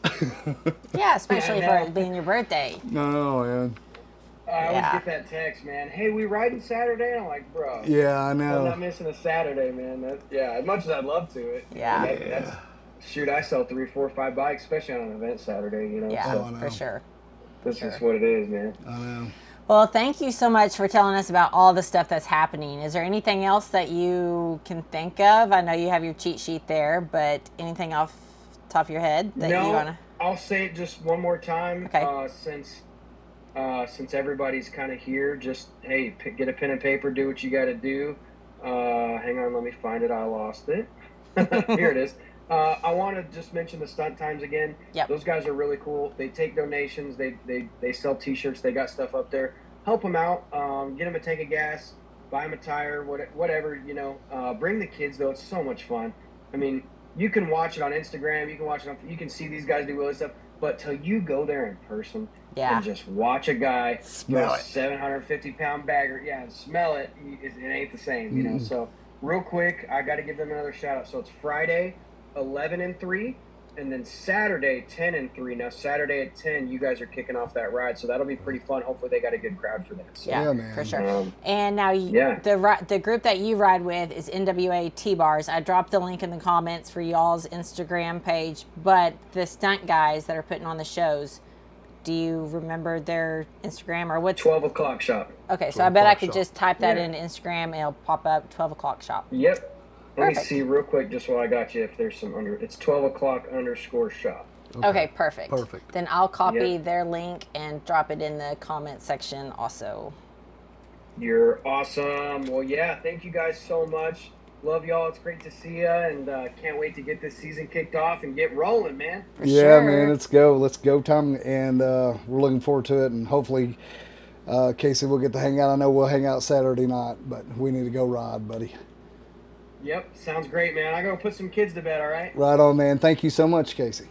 Yeah, especially for it being your birthday. No, man. I always get that text, man. Hey, we riding Saturday? And I'm like, bro. Yeah, I I'm know. not missing a Saturday, man. As much as I'd love to, Yeah. Shoot, I sell 3, 4, 5 bikes, especially on an event Saturday, you know. Yeah, So for sure. this is what it is, man. I know. Well, thank you so much for telling us about all the stuff that's happening. Is there anything else that you can think of? I know you have your cheat sheet there, but anything off the top of your head that you want to? I'll say it just one more time. Okay. Since everybody's kind of here, just, hey, get a pen and paper, do what you got to do. Hang on, let me find it. I lost it. Here it is. I want to just mention the Stunt Times again. Yep. Those guys are really cool. They take donations. They sell T-shirts. They got stuff up there. Help them out. Get them a tank of gas. Buy them a tire. Whatever, you know. Bring the kids, though. It's so much fun. I mean, you can watch it on Instagram. You can watch it you can see these guys do wheelie stuff. But till you go there in person and just watch a guy Smell throw a it. 750-pound bagger, and smell it, it ain't the same, you know. So real quick, I got to give them another shout out. So it's Friday, 11 and 3, and then Saturday, 10 and 3. Now Saturday at 10, you guys are kicking off that ride, so that'll be pretty fun. Hopefully they got a good crowd for that. So, Yeah, man. for sure. And now Yeah. the group that you ride with is NWA T.W.R's. I dropped the link in the comments for y'all's Instagram page, but the stunt guys that are putting on the shows, do you remember their Instagram or what's 12 o'clock shop. Okay, so I bet I could shop. just type that Yeah. into Instagram and it'll pop up 12 o'clock shop. Yep. Let me Perfect. see real quick, just while I got you, if there's some it's 12 o'clock _shop. Okay, perfect. Perfect. Then I'll copy Yep. their link and drop it in the comment section also. You're awesome. Well, yeah, thank you guys so much. Love y'all. It's great to see you, and can't wait to get this season kicked off and get rolling, man. For Yeah, sure. man, let's go time, and we're looking forward to it, and hopefully Casey will get to hang out. I know we'll hang out Saturday night, but we need to go ride, buddy. Yep, sounds great, man. I gotta put some kids to bed, all right? Right on, man. Thank you so much, Casey.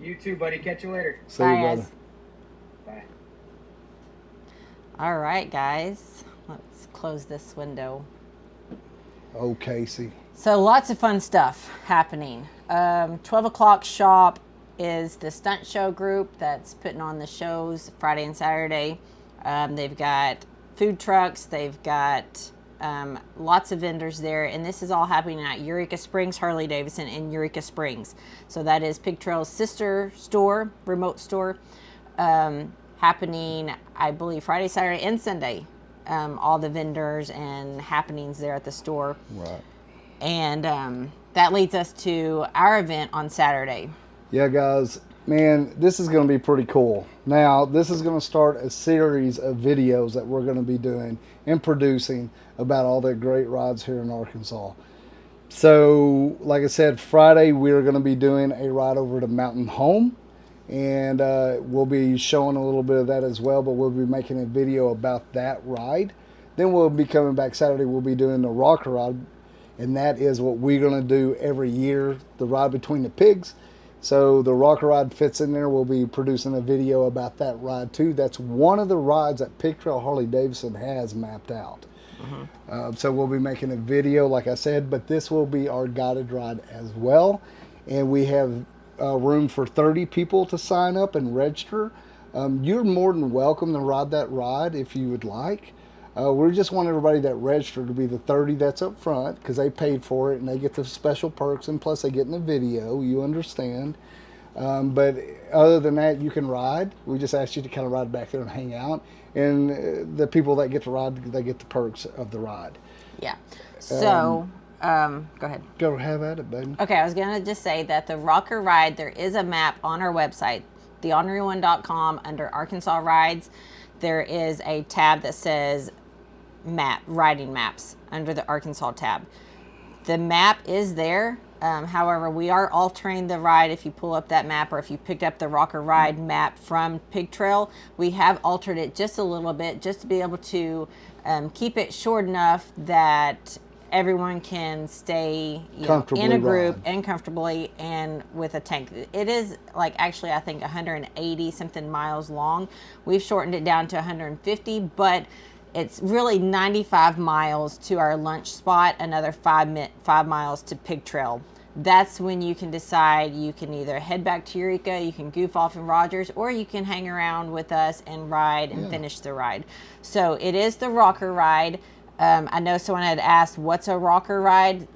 You too, buddy. Catch you later. See Bye, you, brother. guys. Bye. All right, guys. Let's close this window. Oh, Casey. So lots of fun stuff happening. 12 o'clock shop is the Stunt show group that's putting on the shows Friday and Saturday. They've got food trucks. They've got lots of vendors there. And this is all happening at Eureka Springs, Harley-Davidson in Eureka Springs. So that is Pig Trail's sister store, remote store, happening, I believe, Friday, Saturday, and Sunday. All the vendors and happenings there at the store. Right. And that leads us to our event on Saturday. Yeah, guys, man, this is going to be pretty cool. Now, this is going to start a series of videos that we're going to be doing and producing about all the great rides here in Arkansas. So, like I said, Friday we're going to be doing a ride over to Mountain Home, and we'll be showing a little bit of that as well, but we'll be making a video about that ride. Then we'll be coming back Saturday, we'll be doing the rocker ride, and that is what we're going to do every year, the ride between the pigs. So the rocker ride fits in there. We'll be producing a video about that ride too. That's one of the rides that Pig Trail Harley-Davidson has mapped out. So we'll be making a video, like I said, but this will be our guided ride as well. And we have room for 30 people to sign up and register. You're more than welcome to ride that ride if you would like. We just want everybody that registered to be the 30 that's up front, because they paid for it and they get the special perks, and plus they get in the video, you understand. But other than that, you can ride. We just asked you to kind of ride back there and hang out. And the people that get to ride, they get the perks of the ride. Yeah. So, go ahead. Go have at it, baby. Okay, I was going to just say that the rocker ride, there is a map on our website, theorneryone.com, under Arkansas Rides. There is a tab that says riding maps under the Arkansas tab. The map is there. However, we are altering the ride. If you pull up that map, or if you picked up the rocker ride map from Pig Trail, we have altered it just a little bit, just to be able to keep it short enough that everyone can stay in a group and comfortably and with a tank. It is like, actually, I think 180 something miles long. We've shortened it down to 150, but it's really 95 miles to our lunch spot, another 5 miles to Pig Trail. That's when you can decide you can either head back to Eureka, you can goof off in Rogers, or you can hang around with us and ride and finish the ride. So it is the rocker ride. I know someone had asked, what's a rocker ride?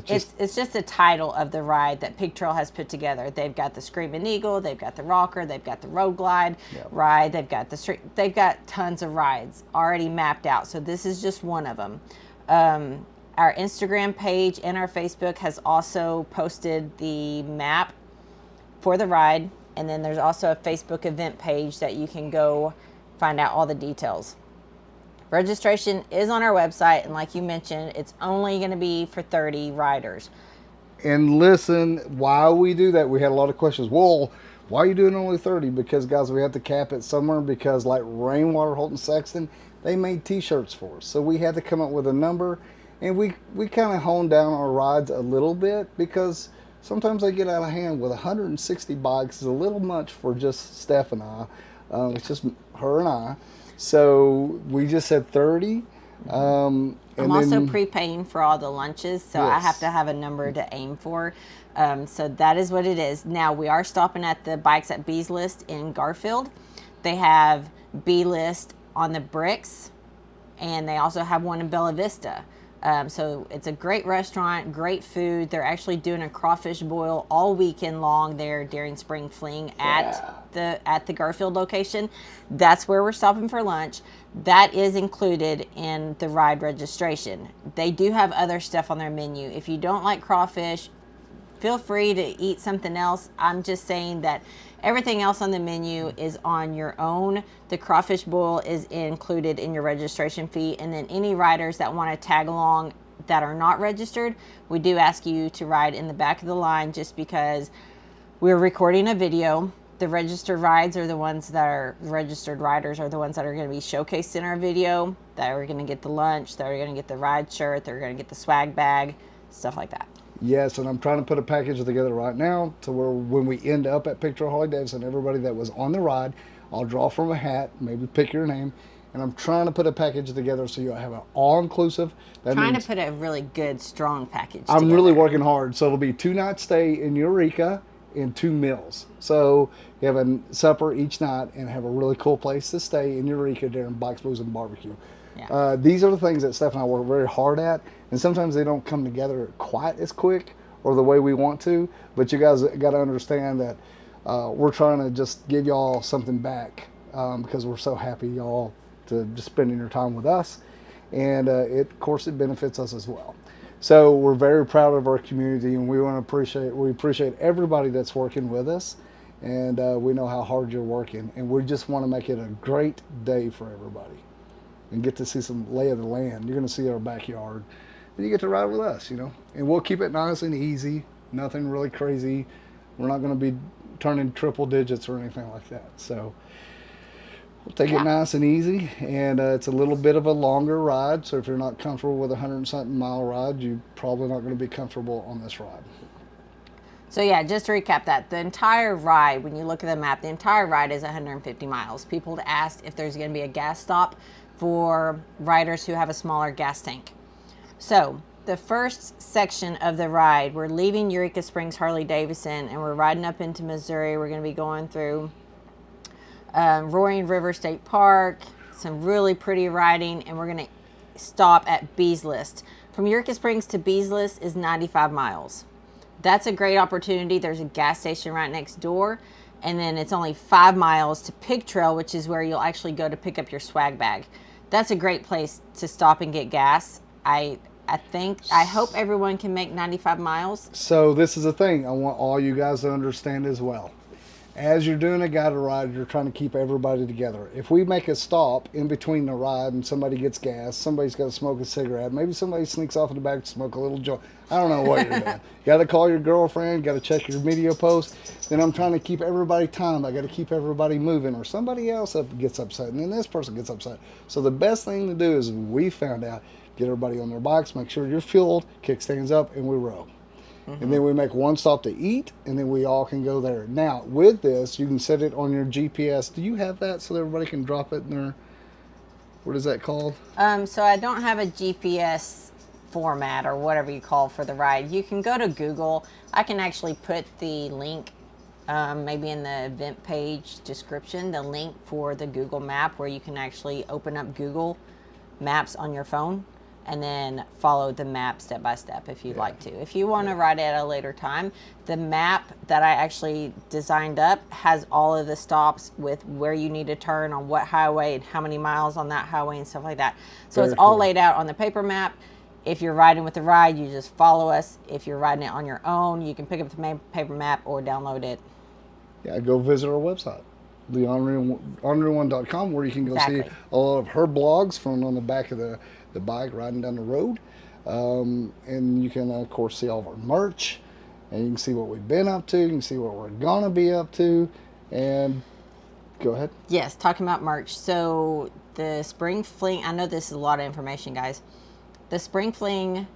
It's just the title of the ride that Pig Trail has put together. They've got the Screaming Eagle, they've got the rocker, they've got the Road Glide ride, they've got the street, they've got tons of rides already mapped out. So this is just one of them. Our Instagram page and our Facebook has also posted the map for the ride, and then there's also a Facebook event page that you can go find out all the details. Registration is on our website, and like you mentioned, it's only going to be for 30 riders. And listen, while we do that, we had a lot of questions. Well, why are you doing only 30? Because, guys, we have to cap it somewhere, because like Rainwater, Holton, Sexton, they made t-shirts for us. So we had to come up with a number, and we kind of honed down our rides a little bit, because sometimes they get out of hand. With 160 bikes is a little much for just Steph and I. It's just her and I. So we just said 30. I'm also prepaying for all the lunches, so I have to have a number to aim for. So that is what it is. Now, we are stopping at the Bikes at B's List in Garfield. They have B List on the bricks, and they also have one in Bella Vista. So it's a great restaurant, great food. They're actually doing a crawfish boil all weekend long there during Spring Fling at the Garfield location. That's where we're stopping for lunch. That is included in the ride registration. They do have other stuff on their menu. If you don't like crawfish, feel free to eat something else. I'm just saying that everything else on the menu is on your own. The crawfish boil is included in your registration fee. And then any riders that want to tag along that are not registered, we do ask you to ride in the back of the line, just because we're recording a video. The registered riders are the ones that are going to be showcased in our video, that are going to get the lunch, that are going to get the ride shirt, they're going to get the swag bag, stuff like that. Yes, and I'm trying to put a package together right now to where when we end up at Pig Trail Harley-Davidson, everybody that was on the ride, I'll draw from a hat, maybe pick your name, and I'm trying to put a package together so you'll have an all-inclusive. Trying to put a really good, strong package I'm together. really working hard. So it'll be 2-night stay in Eureka, in 2 meals. So you have a supper each night and have a really cool place to stay in Eureka during Bikes, Blues, and Barbecue. Yeah. These are the things that Steph and I work very hard at, and sometimes they don't come together quite as quick or the way we want to, but you guys got to understand that we're trying to just give y'all something back because we're so happy y'all to just spending your time with us, and of course it benefits us as well. So we're very proud of our community, and we appreciate everybody that's working with us, and we know how hard you're working, and we just want to make it a great day for everybody and get to see some lay of the land. You're going to see our backyard, and you get to ride with us, you know. And we'll keep it nice and easy, nothing really crazy. We're not going to be turning triple digits or anything like that. So we'll take it nice and easy, and it's a little bit of a longer ride. So if you're not comfortable with a 100-something mile ride, you're probably not going to be comfortable on this ride. So yeah, just to recap that, the entire ride, when you look at the map, the entire ride is 150 miles. People asked if there's going to be a gas stop for riders who have a smaller gas tank. So the first section of the ride, we're leaving Eureka Springs Harley-Davidson, and we're riding up into Missouri. We're going to be going through Roaring River State Park, some really pretty riding, and we're going to stop at Bees List. From Eureka Springs to Bees List is 95 miles. That's a great opportunity. There's a gas station right next door, and then it's only 5 miles to Pig Trail, which is where you'll actually go to pick up your swag bag. That's a great place to stop and get gas. I hope everyone can make 95 miles. So this is the thing I want all you guys to understand as well. As you're doing a guided ride, you're trying to keep everybody together. If we make a stop in between the ride and somebody gets gas, somebody's got to smoke a cigarette, maybe somebody sneaks off in the back to smoke a little joint. I don't know what you're doing. You got to call your girlfriend, got to check your media post. Then I'm trying to keep everybody timed. I got to keep everybody moving, or somebody else gets upset, and then this person gets upset. So the best thing to do is, we found out, get everybody on their bikes, make sure you're fueled, kickstands up, and we row. Mm-hmm. And then we make one stop to eat, and then we all can go there. Now, with this, you can set it on your GPS. Do you have that so that everybody can drop it in their, what is that called? So I don't have a GPS format or whatever you call for the ride. You can go to Google. I can actually put the link maybe in the event page description, the link for the Google map where you can actually open up Google Maps on your phone and then follow the map step by step if you'd like to. If you want to ride it at a later time, the map that I actually designed up has all of the stops with where you need to turn on what highway and how many miles on that highway and stuff like that. So it's all laid out on the paper map. If you're riding with the ride, you just follow us. If you're riding it on your own, you can pick up the paper map or download it. Yeah, go visit our website, Ornery1.com, where you can go see a lot of her blogs from on the back of the bike riding down the road. And you can, of course, see all of our merch, and you can see what we've been up to. You can see what we're going to be up to. And go ahead. Yes, talking about merch. So the Spring Fling, I know this is a lot of information, guys. The Spring Fling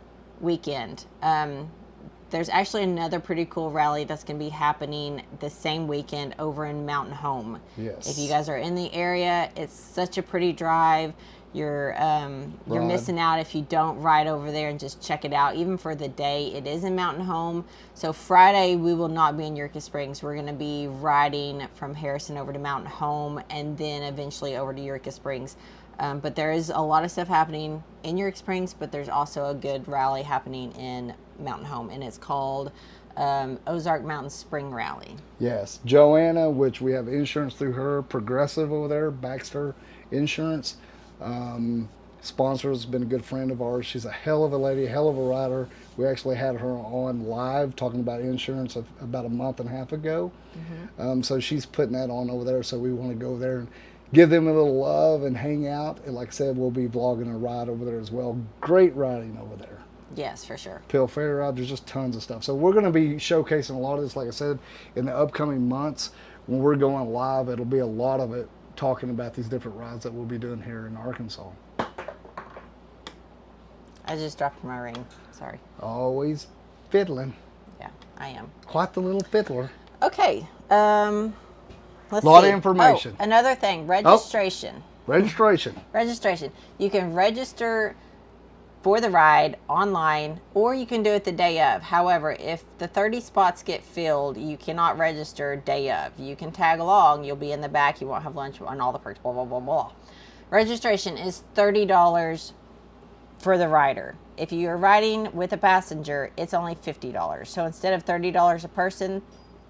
weekend, there's actually another pretty cool rally that's going to be happening the same weekend over in Mountain Home. Yes. If you guys are in the area, it's such a pretty drive. You're missing out if you don't ride over there and just check it out. Even for the day, it is in Mountain Home. So Friday, we will not be in Eureka Springs. We're going to be riding from Harrison over to Mountain Home and then eventually over to Eureka Springs. But there is a lot of stuff happening in Eureka Springs, but there's also a good rally happening in Mountain Home, and it's called Ozark Mountain Spring Rally. Yes. Joanna, which we have insurance through her, Progressive over there, Baxter Insurance. Sponsor has been a good friend of ours. She's a hell of a lady, hell of a rider. We actually had her on live talking about insurance about a month and a half ago. Mm-hmm. So she's putting that on over there. So we want to go there and give them a little love and hang out. And like I said, we'll be vlogging a ride over there as well. Great riding over there. Yes, for sure. Pill Fair ride, there's just tons of stuff. So we're going to be showcasing a lot of this, like I said, in the upcoming months. When we're going live, it'll be a lot of it talking about these different rides that we'll be doing here in Arkansas. I just dropped my ring. Sorry. Always fiddling. Yeah, I am. Quite the little fiddler. Okay. Let's see. Lot of information. Oh, another thing, registration. Registration. Registration. You can register for the ride online, or you can do it the day of. However, if the 30 spots get filled, you cannot register day of. You can tag along. You'll be in the back. You won't have lunch on all the perks, blah, blah, blah, blah. Registration is $30 for the rider. If you're riding with a passenger, it's only $50. So instead of $30 a person,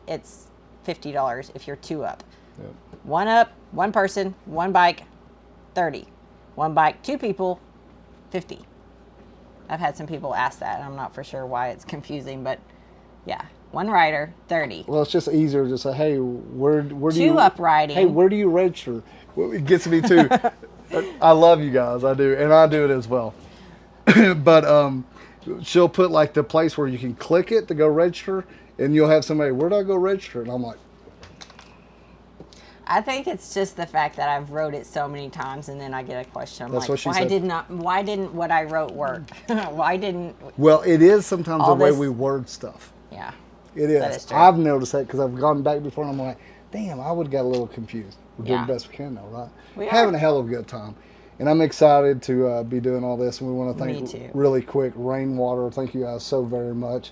it's $50 if you're 2 up. Yep. 1 up, 1 person, 1 bike, 30. 1 bike, 2 people, 50. I've had some people ask that. I'm not for sure why it's confusing, but yeah, 1 rider, 30. Well, it's just easier to say, hey, where do you... 2 up riding. Hey, where do you register? Well, it gets me too. I love you guys. I do. And I do it as well. But she'll put like the place where you can click it to go register, and you'll have somebody, where do I go register? And I'm like... I think it's just the fact that I've wrote it so many times, and then I get a question. I'm That's like, what she said. why didn't what I wrote work? Why didn't... Well, it is sometimes the All way this- we word stuff. Yeah. It That is. is true. I've noticed that because I've gone back before and I'm like, damn, I would have got a little confused. We're doing Yeah. the best we can now, right? We Having are. a hell of a good time. And I'm excited to be doing all this. And we want to Me thank too. really quick Rainwater. Thank you guys so very much.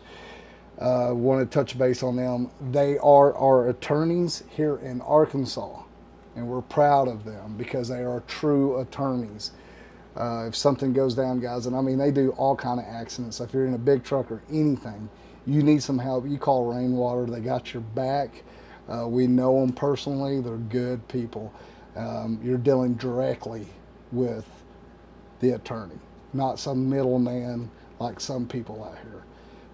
Want to touch base on them. They are our attorneys here in Arkansas. And we're proud of them because they are true attorneys. If something goes down, guys, and I mean, they do all kind of accidents. If you're in a big truck or anything, you need some help, you call Rainwater. They got your back. We know them personally. They're good people. You're dealing directly with the attorney, not some middleman like some people out here.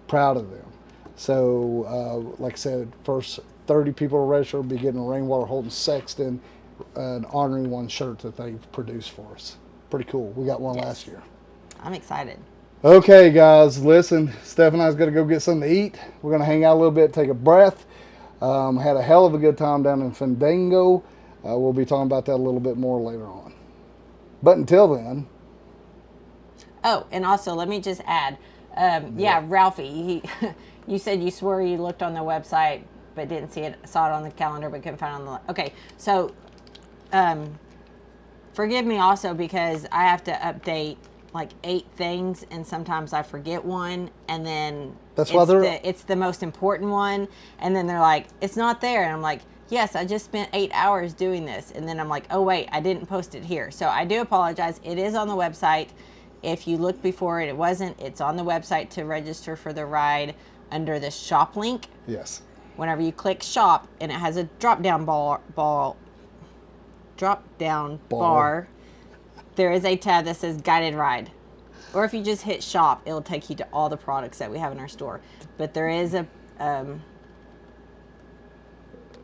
Proud of them. So, like I said, first 30 people to register will be getting a Rainwater Holton Sexton, an Ornery One shirt that they've produced for us. Pretty cool. We got one Yes. last year. I'm excited. Okay, guys, listen, Steph and I's got to go get something to eat. We're going to hang out a little bit, take a breath. Had a hell of a good time down in Fandango. We'll be talking about that a little bit more later on. But until then, Oh, and also let me just add, yeah, Ralphie, you said you swore you looked on the website but didn't see it, saw it on the calendar but couldn't find it on the... Okay, so forgive me also because I have to update like 8 things and sometimes I forget one, and then That's why it's the most important one, and then they're like, it's not there, and I'm like, yes, I just spent 8 hours doing this, and then I'm like, oh wait, I didn't post it here. So I do apologize. It is on the website. If you looked before it wasn't. It's on the website to register for the ride under the shop link. yes. Whenever you click shop, and it has a drop down bar, there is a tab that says guided ride. Or if you just hit shop, it'll take you to all the products that we have in our store. But there is a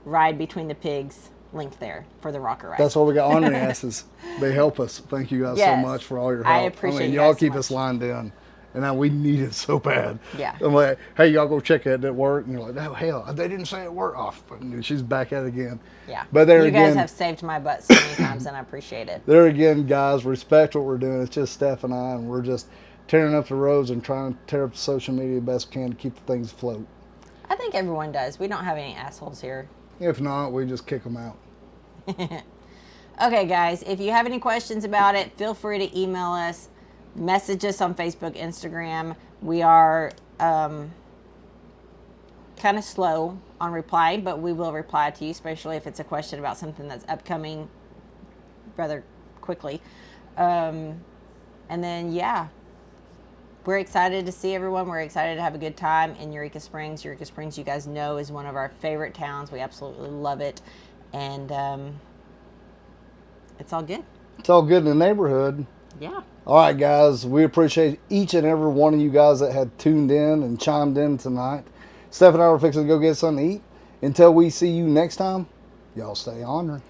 ride between the pigs link there for the rocker ride. That's why we got Ornery asses. They help us. Thank you guys Yes. so much for all your I help. appreciate mean, you y'all guys so keep us much. lined in. And now we need it so bad. Yeah. I'm like, hey, y'all go check it. Did it work? And you're like, oh, hell, they didn't say it worked. Oh, fucking, she's back at it again. Yeah. But there you again, guys have saved my butt so many times, and I appreciate it. there again, guys, respect what we're doing. It's just Steph and I, and we're just tearing up the roads and trying to tear up the social media the best we can to keep the things afloat. I think everyone does. We don't have any assholes here. If not, we just kick them out. Okay, guys, if you have any questions about it, feel free to email us, message us on Facebook, Instagram. We are kind of slow on replying, but we will reply to you, especially if it's a question about something that's upcoming rather quickly. And then, yeah, we're excited to see everyone. We're excited to have a good time in Eureka Springs. Eureka Springs, you guys know, is one of our favorite towns. We absolutely love it. And it's all good. It's all good in the neighborhood. Yeah. All right, guys, we appreciate each and every one of you guys that had tuned in and chimed in tonight. Steph and I are fixing to go get something to eat. Until we see you next time, y'all stay honored.